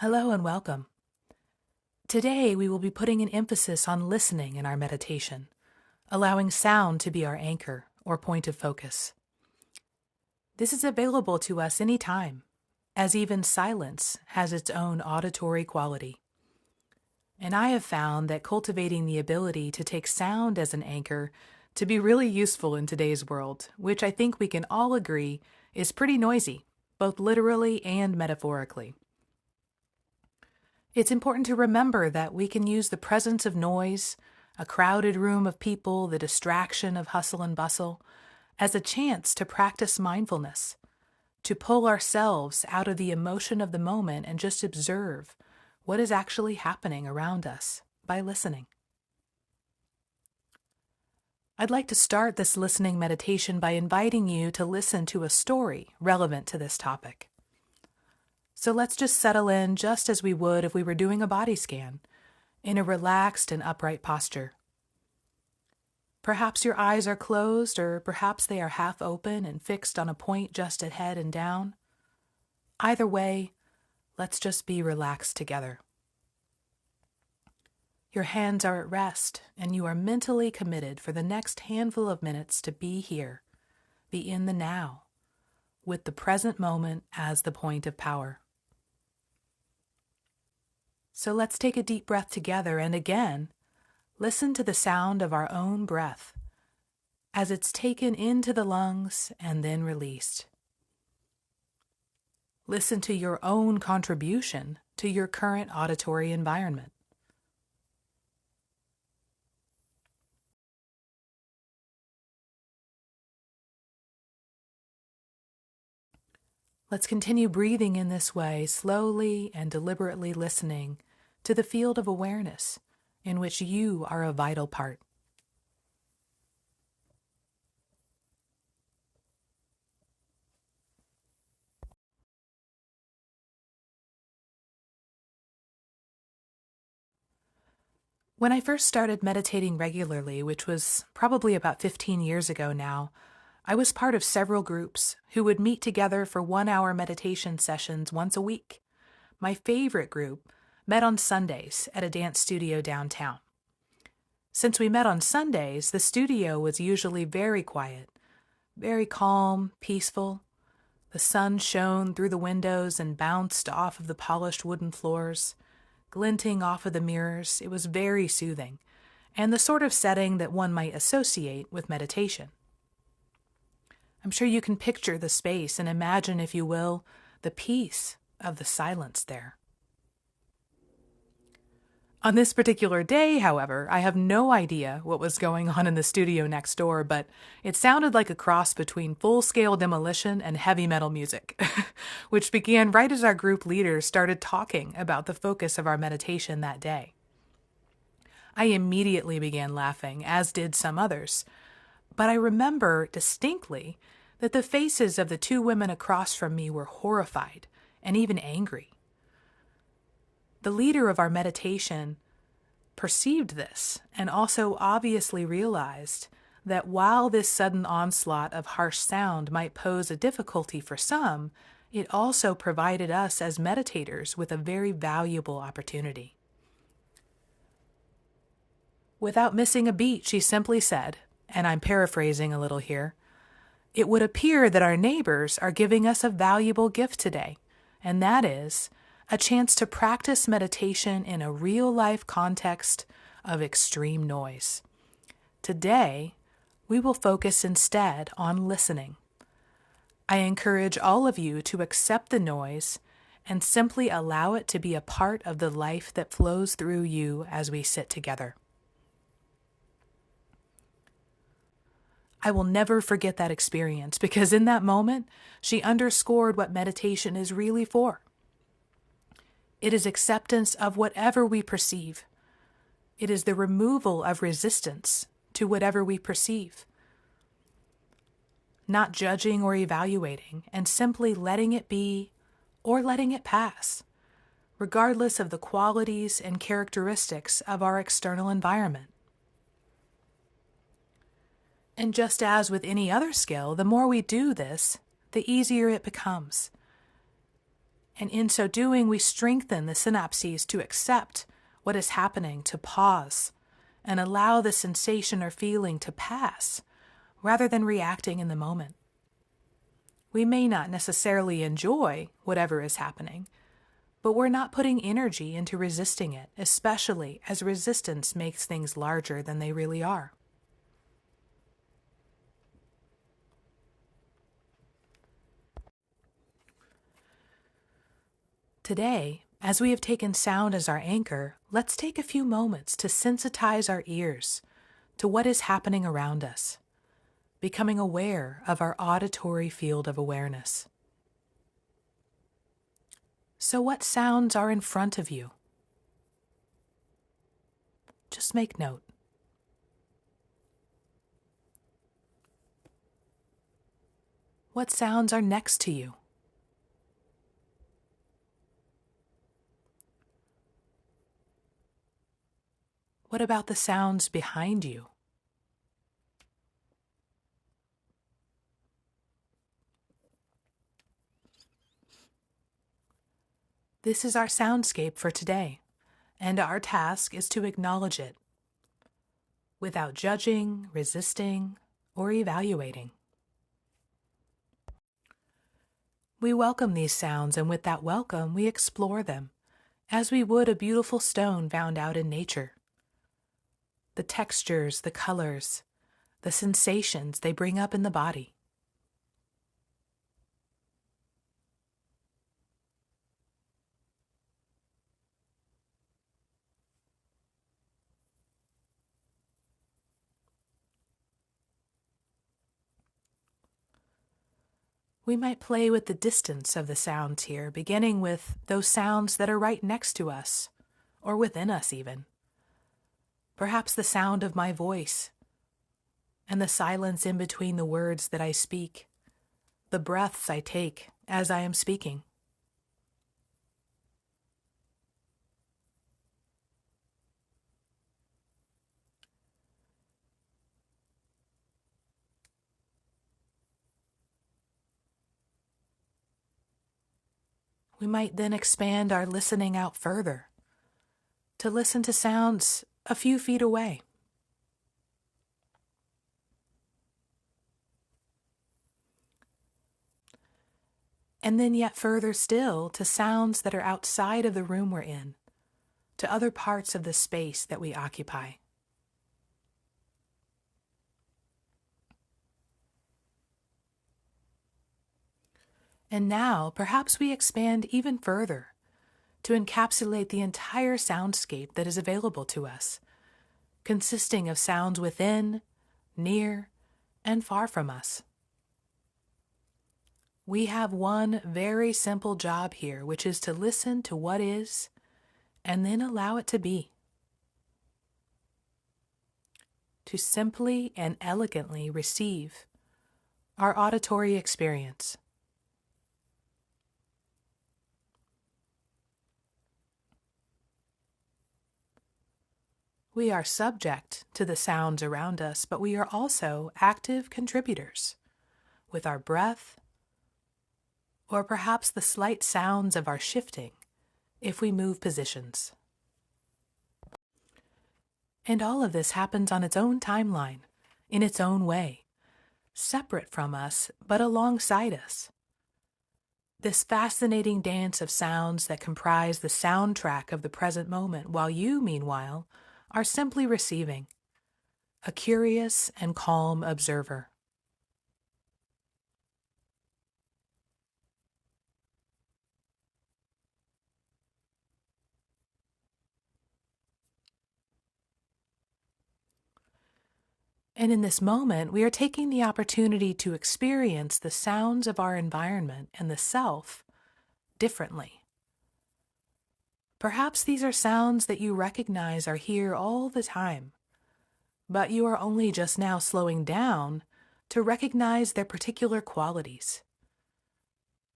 Hello and welcome. Today we will be putting an emphasis on listening in our meditation, allowing sound to be our anchor or point of focus. This is available to us anytime, as even silence has its own auditory quality. And I have found that cultivating the ability to take sound as an anchor to be really useful in today's world, which I think we can all agree is pretty noisy, both literally and metaphorically. It's important to remember that we can use the presence of noise, a crowded room of people, the distraction of hustle and bustle, as a chance to practice mindfulness, to pull ourselves out of the emotion of the moment and just observe what is actually happening around us by listening. I'd like to start this listening meditation by inviting you to listen to a story relevant to this topic. So let's just settle in just as we would if we were doing a body scan, in a relaxed and upright posture. Perhaps your eyes are closed, or perhaps they are half open and fixed on a point just ahead and down. Either way, let's just be relaxed together. Your hands are at rest, and you are mentally committed for the next handful of minutes to be here, be in the now, with the present moment as the point of power. So let's take a deep breath together and again, listen to the sound of our own breath as it's taken into the lungs and then released. Listen to your own contribution to your current auditory environment. Let's continue breathing in this way, slowly and deliberately listening to the field of awareness in which you are a vital part. When I first started meditating regularly, which was probably about 15 years ago now, I was part of several groups who would meet together for 1-hour meditation sessions once a week. My favorite group met on Sundays at a dance studio downtown. Since we met on Sundays, the studio was usually very quiet, very calm, peaceful. The sun shone through the windows and bounced off of the polished wooden floors, glinting off of the mirrors. It was very soothing, and the sort of setting that one might associate with meditation. I'm sure you can picture the space and imagine, if you will, the peace of the silence there. On this particular day, however, I have no idea what was going on in the studio next door, but it sounded like a cross between Full-Scale Demolition and heavy metal music, which began right as our group leaders started talking about the focus of our meditation that day. I immediately began laughing, as did some others, but I remember distinctly that the faces of the two women across from me were horrified and even angry. The leader of our meditation perceived this and also obviously realized that while this sudden onslaught of harsh sound might pose a difficulty for some, it also provided us as meditators with a very valuable opportunity. Without missing a beat, she simply said, and I'm paraphrasing a little here, "It would appear that our neighbors are giving us a valuable gift today, and that is a chance to practice meditation in a real-life context of extreme noise. Today, we will focus instead on listening. I encourage all of you to accept the noise and simply allow it to be a part of the life that flows through you as we sit together." I will never forget that experience because in that moment, she underscored what meditation is really for. It is acceptance of whatever we perceive. It is the removal of resistance to whatever we perceive. Not judging or evaluating, and simply letting it be or letting it pass, regardless of the qualities and characteristics of our external environment. And just as with any other skill, the more we do this, the easier it becomes. And in so doing, we strengthen the synapses to accept what is happening, to pause, and allow the sensation or feeling to pass, rather than reacting in the moment. We may not necessarily enjoy whatever is happening, but we're not putting energy into resisting it, especially as resistance makes things larger than they really are. Today, as we have taken sound as our anchor, let's take a few moments to sensitize our ears to what is happening around us, becoming aware of our auditory field of awareness. So, what sounds are in front of you? Just make note. What sounds are next to you? What about the sounds behind you? This is our soundscape for today, and our task is to acknowledge it without judging, resisting, or evaluating. We welcome these sounds, and with that welcome, we explore them, as we would a beautiful stone found out in nature. The textures, the colors, the sensations they bring up in the body. We might play with the distance of the sounds here, beginning with those sounds that are right next to us, or within us even. Perhaps the sound of my voice, and the silence in between the words that I speak, the breaths I take as I am speaking. We might then expand our listening out further, to listen to sounds a few feet away. And then yet further still to sounds that are outside of the room we're in, to other parts of the space that we occupy. And now perhaps we expand even further to encapsulate the entire soundscape that is available to us, consisting of sounds within, near, and far from us. We have one very simple job here, which is to listen to what is and then allow it to be. To simply and elegantly receive our auditory experience. We are subject to the sounds around us, but we are also active contributors with our breath, or perhaps the slight sounds of our shifting if we move positions. And all of this happens on its own timeline, in its own way, separate from us, but alongside us. This fascinating dance of sounds that comprise the soundtrack of the present moment, while you, meanwhile, are simply receiving, a curious and calm observer. And in this moment, we are taking the opportunity to experience the sounds of our environment and the self differently. Perhaps these are sounds that you recognize are here all the time, but you are only just now slowing down to recognize their particular qualities,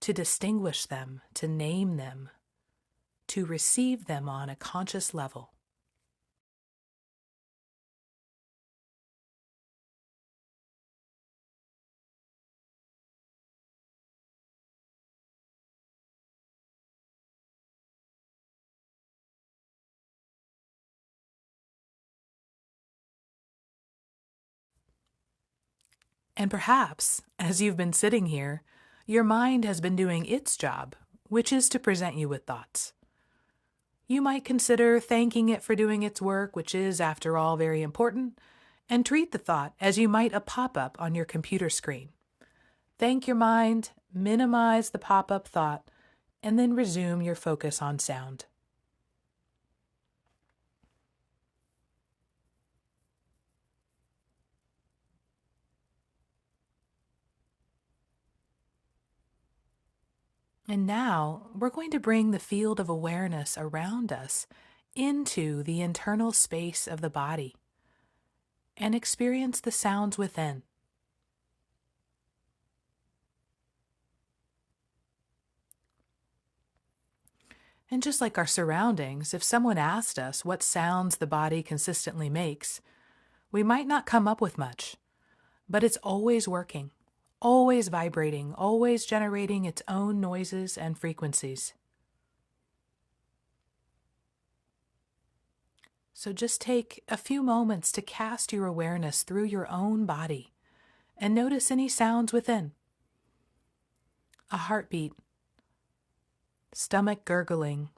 to distinguish them, to name them, to receive them on a conscious level. And perhaps, as you've been sitting here, your mind has been doing its job, which is to present you with thoughts. You might consider thanking it for doing its work, which is, after all, very important, and treat the thought as you might a pop-up on your computer screen. Thank your mind, minimize the pop-up thought, and then resume your focus on sound. And now we're going to bring the field of awareness around us into the internal space of the body and experience the sounds within. And just like our surroundings, if someone asked us what sounds the body consistently makes, we might not come up with much, but it's always working, always vibrating, always generating its own noises and frequencies. So just take a few moments to cast your awareness through your own body and notice any sounds within. A heartbeat, stomach gurgling,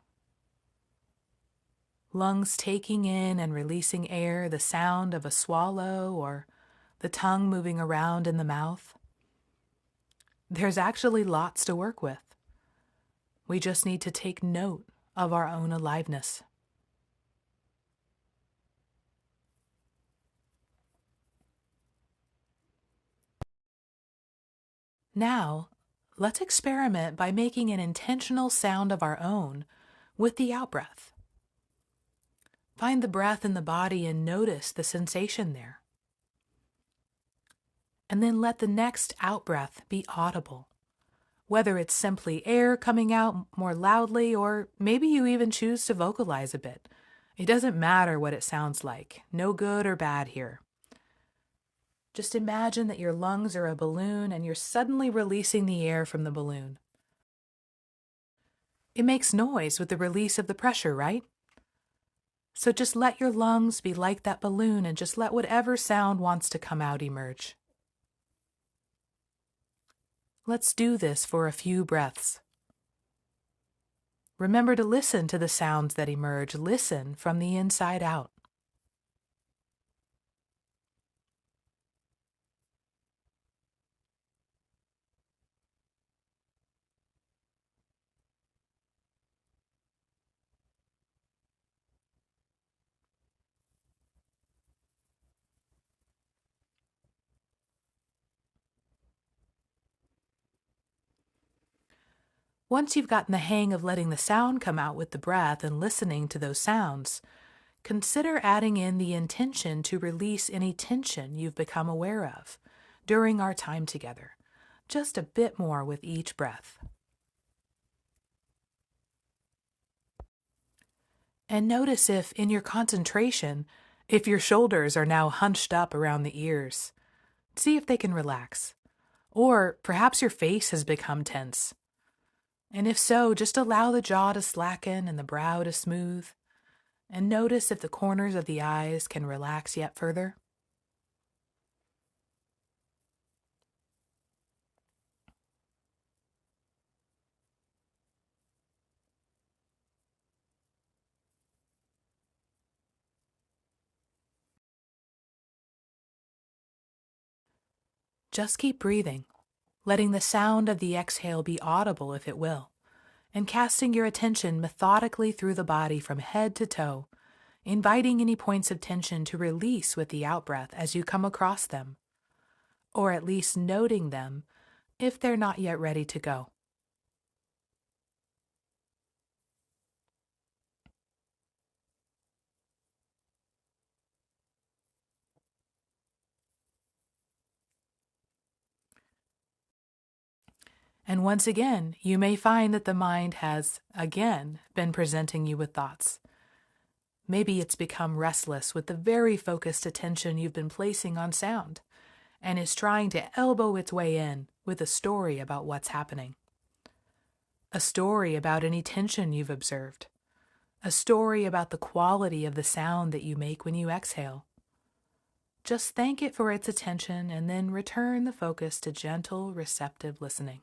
lungs taking in and releasing air, the sound of a swallow or the tongue moving around in the mouth. There's actually lots to work with. We just need to take note of our own aliveness. Now, let's experiment by making an intentional sound of our own with the out-breath. Find the breath in the body and notice the sensation there. And then let the next out-breath be audible, whether it's simply air coming out more loudly or maybe you even choose to vocalize a bit. It doesn't matter what it sounds like, no good or bad here. Just imagine that your lungs are a balloon and you're suddenly releasing the air from the balloon. It makes noise with the release of the pressure, right? So just let your lungs be like that balloon and just let whatever sound wants to come out emerge. Let's do this for a few breaths. Remember to listen to the sounds that emerge. Listen from the inside out. Once you've gotten the hang of letting the sound come out with the breath and listening to those sounds, consider adding in the intention to release any tension you've become aware of during our time together, just a bit more with each breath. And notice if, in your concentration, if your shoulders are now hunched up around the ears. See if they can relax. Or perhaps your face has become tense. And if so, just allow the jaw to slacken and the brow to smooth. And notice if the corners of the eyes can relax yet further. Just keep breathing, letting the sound of the exhale be audible if it will, and casting your attention methodically through the body from head to toe, inviting any points of tension to release with the out-breath as you come across them, or at least noting them if they're not yet ready to go. And once again, you may find that the mind has, again, been presenting you with thoughts. Maybe it's become restless with the very focused attention you've been placing on sound, and is trying to elbow its way in with a story about what's happening. A story about any tension you've observed. A story about the quality of the sound that you make when you exhale. Just thank it for its attention and then return the focus to gentle, receptive listening.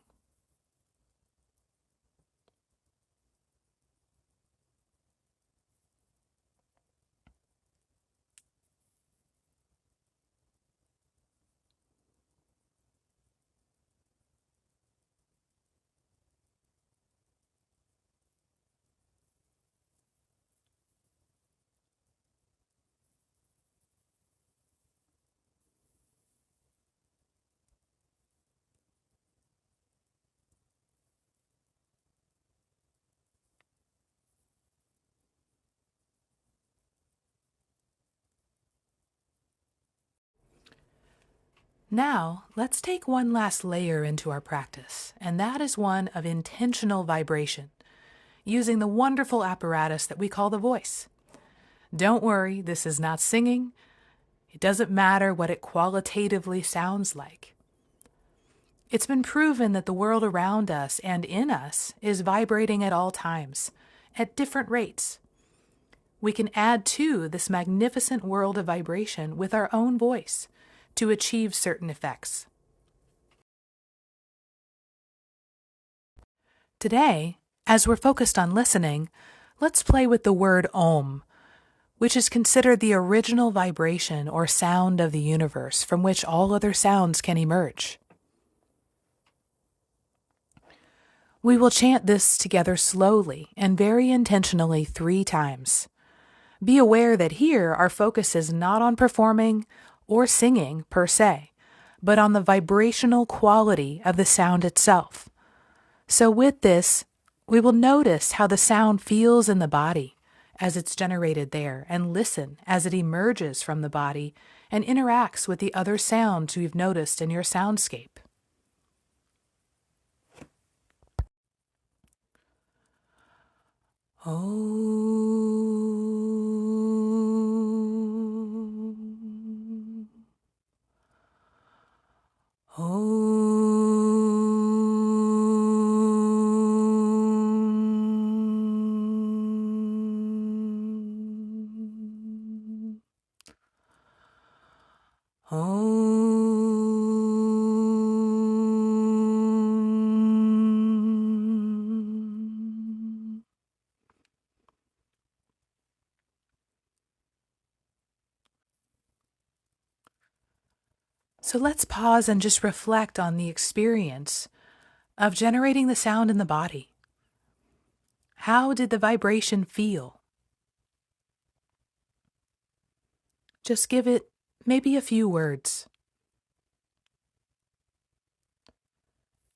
Now, let's take one last layer into our practice, and that is one of intentional vibration, using the wonderful apparatus that we call the voice. Don't worry, this is not singing. It doesn't matter what it qualitatively sounds like. It's been proven that the world around us and in us is vibrating at all times, at different rates. We can add to this magnificent world of vibration with our own voice to achieve certain effects. Today, as we're focused on listening, let's play with the word Om, which is considered the original vibration or sound of the universe from which all other sounds can emerge. We will chant this together slowly and very intentionally 3 times. Be aware that here our focus is not on performing or singing per se, but on the vibrational quality of the sound itself. So with this, we will notice how the sound feels in the body as it's generated there, and listen as it emerges from the body and interacts with the other sounds you've noticed in your soundscape. So let's pause and just reflect on the experience of generating the sound in the body. How did the vibration feel? Just give it maybe a few words.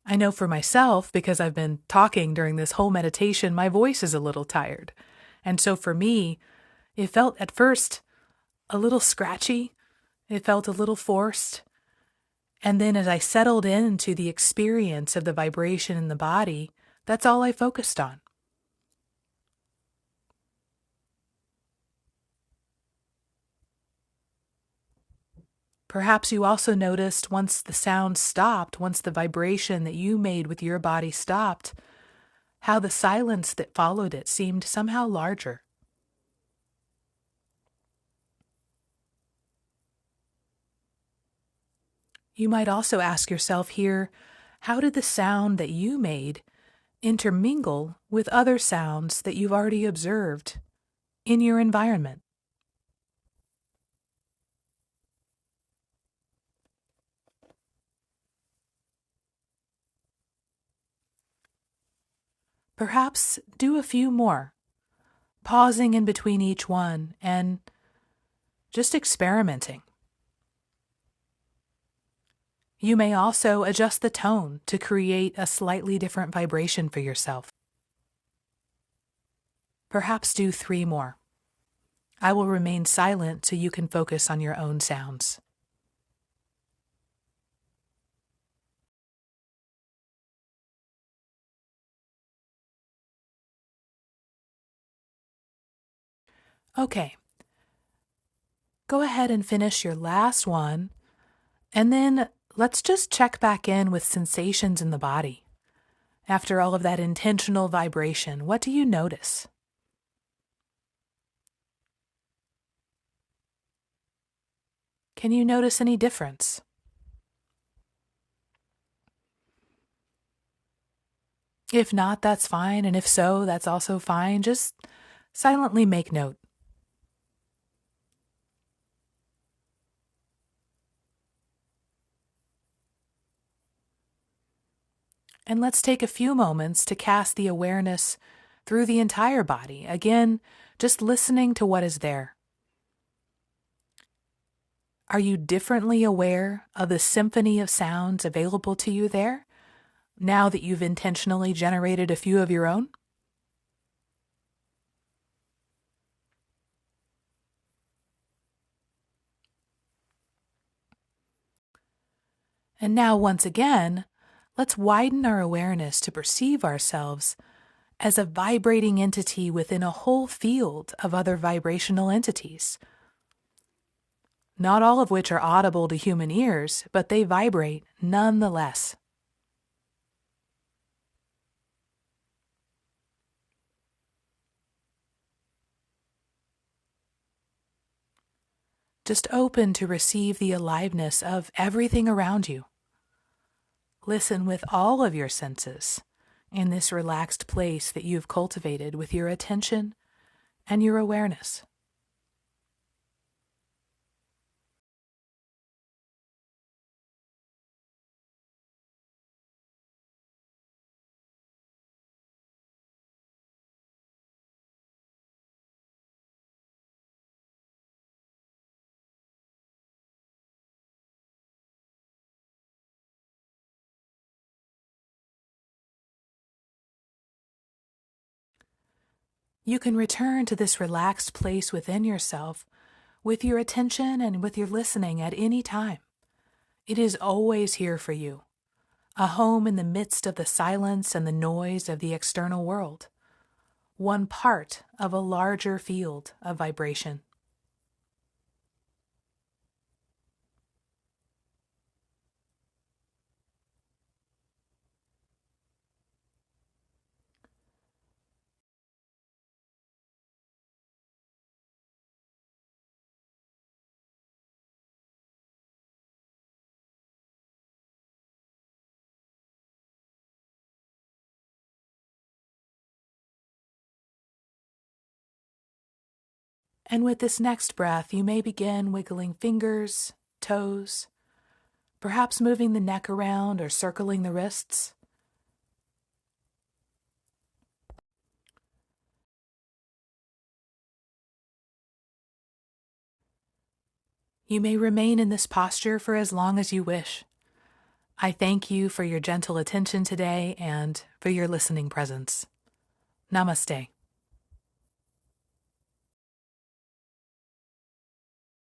I know for myself, because I've been talking during this whole meditation, my voice is a little tired. And so for me, it felt at first a little scratchy. It felt a little forced. And then as I settled into the experience of the vibration in the body, that's all I focused on. Perhaps you also noticed once the sound stopped, once the vibration that you made with your body stopped, how the silence that followed it seemed somehow larger. You might also ask yourself here, how did the sound that you made intermingle with other sounds that you've already observed in your environment? Perhaps do a few more, pausing in between each one and just experimenting. You may also adjust the tone to create a slightly different vibration for yourself. Perhaps do 3 more. I will remain silent so you can focus on your own sounds. Okay. Go ahead and finish your last one, and then let's just check back in with sensations in the body. After all of that intentional vibration, what do you notice? Can you notice any difference? If not, that's fine, and if so, that's also fine. Just silently make note. And let's take a few moments to cast the awareness through the entire body. Again, just listening to what is there. Are you differently aware of the symphony of sounds available to you there, now that you've intentionally generated a few of your own? And now, once again, let's widen our awareness to perceive ourselves as a vibrating entity within a whole field of other vibrational entities. Not all of which are audible to human ears, but they vibrate nonetheless. Just open to receive the aliveness of everything around you. Listen with all of your senses in this relaxed place that you've cultivated with your attention and your awareness. You can return to this relaxed place within yourself with your attention and with your listening at any time. It is always here for you, a home in the midst of the silence and the noise of the external world, one part of a larger field of vibration. And with this next breath, you may begin wiggling fingers, toes, perhaps moving the neck around or circling the wrists. You may remain in this posture for as long as you wish. I thank you for your gentle attention today and for your listening presence. Namaste.